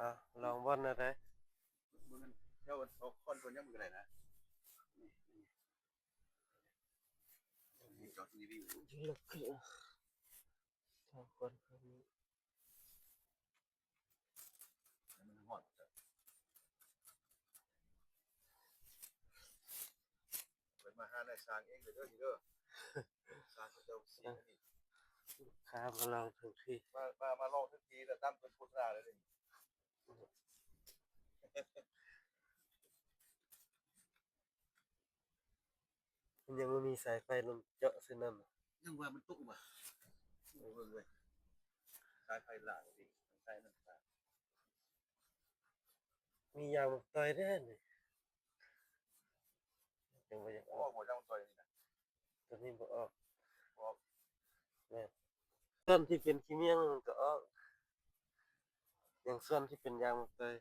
อ่ะลองบ่นอะไรมึงเจ้าเขาคนคนยังมึงอะไรนะนี่จอดรีวิว ลึกขึ้นทางคนคนนี้มันหอดไปมาหาในสร้างเองเลยเด้อทีเด้อสร้างเจ้าสีนี่ ข้ามาลองถึงที่มาลองทุกทีแต่ตั้มเป็นพุทธาเลยนี่มันยังไม่มีสายไฟลงเจาะซึ่งนั่นน่ะยังว่ามันตุกว่ะโอ้เว้ยสายไฟหลังดิสายนั่นตามียางมาต่อยได้นี่ยังไม่อยากอโอ้อกหัวจังต่อยนี่นะตัวนี้บ่ออกเพราะแม่ส่วนที่เป็นขี้เมียงมันก็ออกอย่างส่วนที่เป็นยางมาต่อย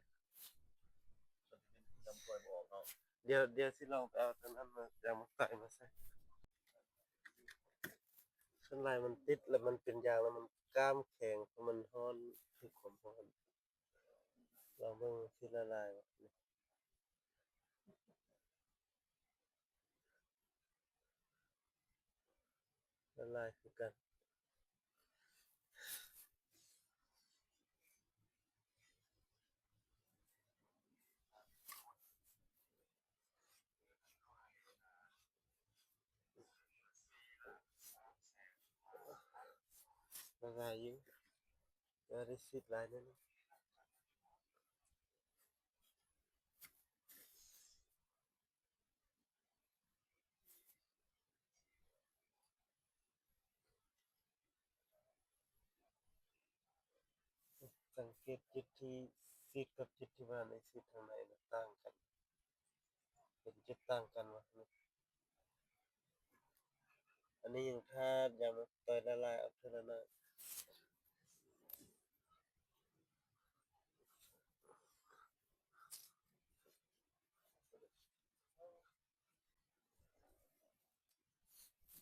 ส่วนที่เป็นจำต่อยออกเนาะเดี๋ยวสิลองไปเอาตัวนั้นมายางมาต่อยมาใส่ส่วนลายมันติดแล้วมันเป็นยางแล้วมันกล้ามแข็งเพราะมันฮ้อนคือความร้อนลองเบิ่งสิละลายบ่นี่ละลายคือกันละลายอยู่ก็ได้สิลายนั่น สังเกตจุดที่ซีดกับจุดที่ว่าในซีดทางในน่ะต่างกันเป็นจุดต่างกันวะนี่อันนี้ยังถ้าอย่ามาต่อยละลายเอาเท่านั้นนะ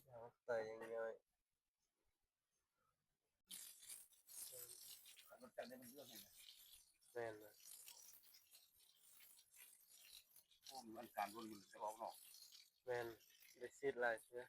อย่ามาต่อยอย่างย่อยมันจังได้มันเรื่องไงนะ แม่นนะ โอ้มันการวนมันจะออกเนาะ แม่นได้ซีดหลายเชื่อ